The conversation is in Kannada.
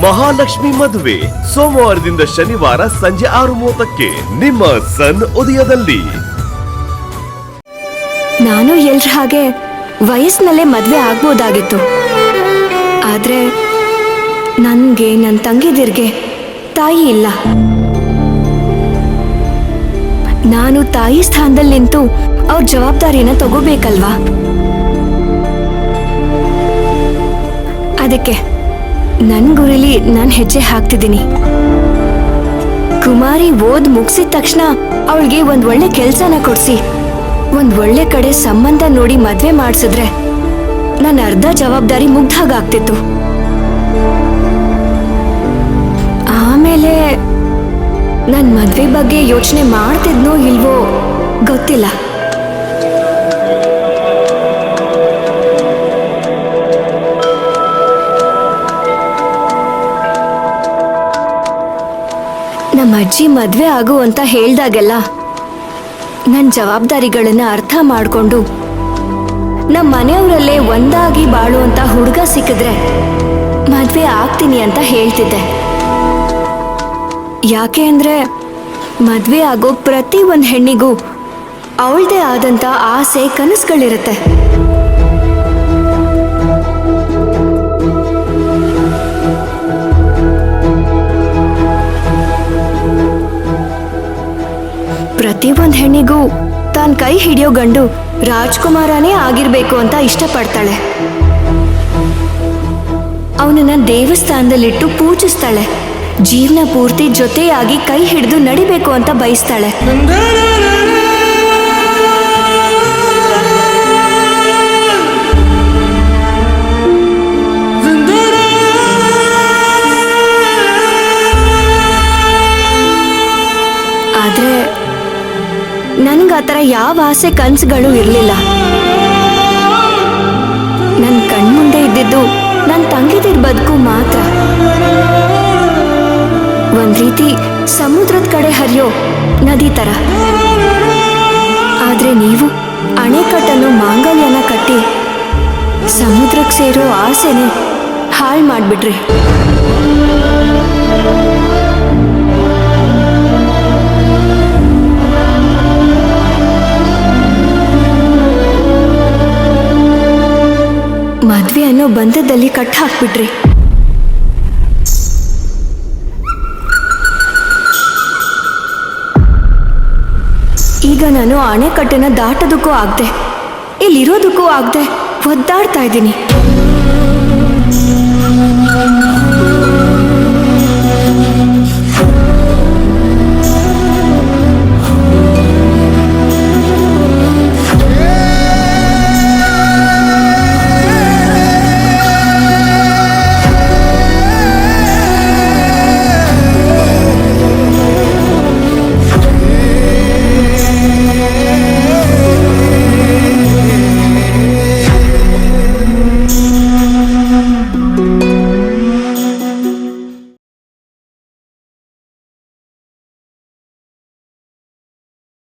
ಮಹಾಲಕ್ಷ್ಮಿ ಮದುವೆ ಸೋಮವಾರದಿಂದ ಶನಿವಾರ ಸಂಜೆ 6:30ಕ್ಕೆ ನಿಮ್ಮ ಸನ್ ಉದಯದಲ್ಲಿ. ನಾನು ಎಲ್ರ ಹಾಗೆ ವಯಸ್ಸಿನಲ್ಲೇ ಮದ್ವೆ ಆಗ್ಬೋದಾಗಿತ್ತು. ಆದ್ರೆ ನನ್ಗೆ ನನ್ನ ತಂಗಿದಿರ್ಗೆ ತಾಯಿ ಇಲ್ಲ. ನಾನು ತಾಯಿ ಸ್ಥಾನದಲ್ಲಿ ನಿಂತು ಅವ್ರ ಜವಾಬ್ದಾರಿನ ತಗೋಬೇಕಲ್ವಾ? ಅದಕ್ಕೆ ನನ್ ಗುರಿಲಿ ನಾನು ಹೆಜ್ಜೆ ಹಾಕ್ತಿದ್ದೀನಿ. ಕುಮಾರಿ ಓದ್ ಮುಗಿಸಿದ ತಕ್ಷಣ ಅವಳಿಗೆ ಒಂದ್ ಒಳ್ಳೆ ಕೆಲ್ಸನ ಕೊಡ್ಸಿ ಒಂದ್ ಒಳ್ಳೆ ಕಡೆ ಸಂಬಂಧ ನೋಡಿ ಮದ್ವೆ ಮಾಡಿಸಿದ್ರೆ ನನ್ನ ಅರ್ಧ ಜವಾಬ್ದಾರಿ ಮುಗ್ದಾಗ್ತಿತ್ತು. ಆಮೇಲೆ ನನ್ ಮದ್ವೆ ಬಗ್ಗೆ ಯೋಚನೆ ಮಾಡ್ತಿದ್ನೋ ಇಲ್ವೋ ಗೊತ್ತಿಲ್ಲ. ನಮ್ಮ ಅಜ್ಜಿ ಮದ್ವೆ ಆಗು ಅಂತ ಹೇಳ್ದಾಗೆಲ್ಲ ನನ್ನ ಜವಾಬ್ದಾರಿಗಳನ್ನ ಅರ್ಥ ಮಾಡ್ಕೊಂಡು ನಮ್ಮ ಮನೆಯವರಲ್ಲೇ ಒಂದಾಗಿ ಬಾಳುವಂತ ಹುಡುಗ ಸಿಕ್ಕಿದ್ರೆ ಮದ್ವೆ ಆಗ್ತೀನಿ ಅಂತ ಹೇಳ್ತಿದ್ದೆ. ಯಾಕೆ ಅಂದ್ರೆ ಮದ್ವೆ ಆಗೋ ಪ್ರತಿ ಒಂದ್ ಹೆಣ್ಣಿಗೂ ಅವಳದೇ ಆದಂತ ಆಸೆ ಕನಸುಗಳಿರುತ್ತೆ. ಪ್ರತಿ ಒಂದ್ ಹೆಣ್ಣಿಗೂ ತಾನ್ ಕೈ ಹಿಡಿಯೋ ಗಂಡು ರಾಜ್ಕುಮಾರನೇ ಆಗಿರ್ಬೇಕು ಅಂತ ಇಷ್ಟಪಡ್ತಾಳೆ. ಅವನನ್ನ ದೇವಸ್ಥಾನದಲ್ಲಿಟ್ಟು ಪೂಜಿಸ್ತಾಳೆ. ಜೀವನ ಪೂರ್ತಿ ಜೊತೆಯಾಗಿ ಕೈ ಹಿಡಿದು ನಡಿಬೇಕು ಅಂತ ಬಯಸ್ತಾಳೆ. ಆದ್ರೆ ನನ್ಗಾತರ ಯಾವ ಆಸೆ ಕನ್ಸುಗಳು ಇರ್ಲಿಲ್ಲ. ನನ್ ಕಣ್ಮುಂದೆ ಇದ್ದಿದ್ದು ನನ್ ತಂಗಿದಿರ್ ಬದುಕು ಮಾತ್ರ. ಒಂದ್ ರೀತಿ ಸಮುದ್ರದ ಕಡೆ ಹರಿಯೋ ನದಿ ತರ. ಆದ್ರೆ ನೀವು ಅಣೆಕಟ್ಟನ್ನು ಮಾಂಗಲ್ಯನ ಕಟ್ಟಿ ಸಮುದ್ರಕ್ಕೆ ಸೇರೋ ಆಸೆನೆ ಹಾಳು ಮಾಡ್ಬಿಟ್ರಿ. ಮದ್ವೆ ಅನ್ನೋ ಬಂಧದಲ್ಲಿ ಕಟ್ ಹಾಕ್ಬಿಟ್ರಿ. ಈಗ ನಾನು ಅಣೆಕಟ್ಟೆನ ದಾಟೋದಕ್ಕೂ ಆಗದೆ, ಇಲ್ಲಿರೋದಕ್ಕೂ ಆಗದೆ ಒದ್ದಾಡ್ತಾ ಇದ್ದೀನಿ.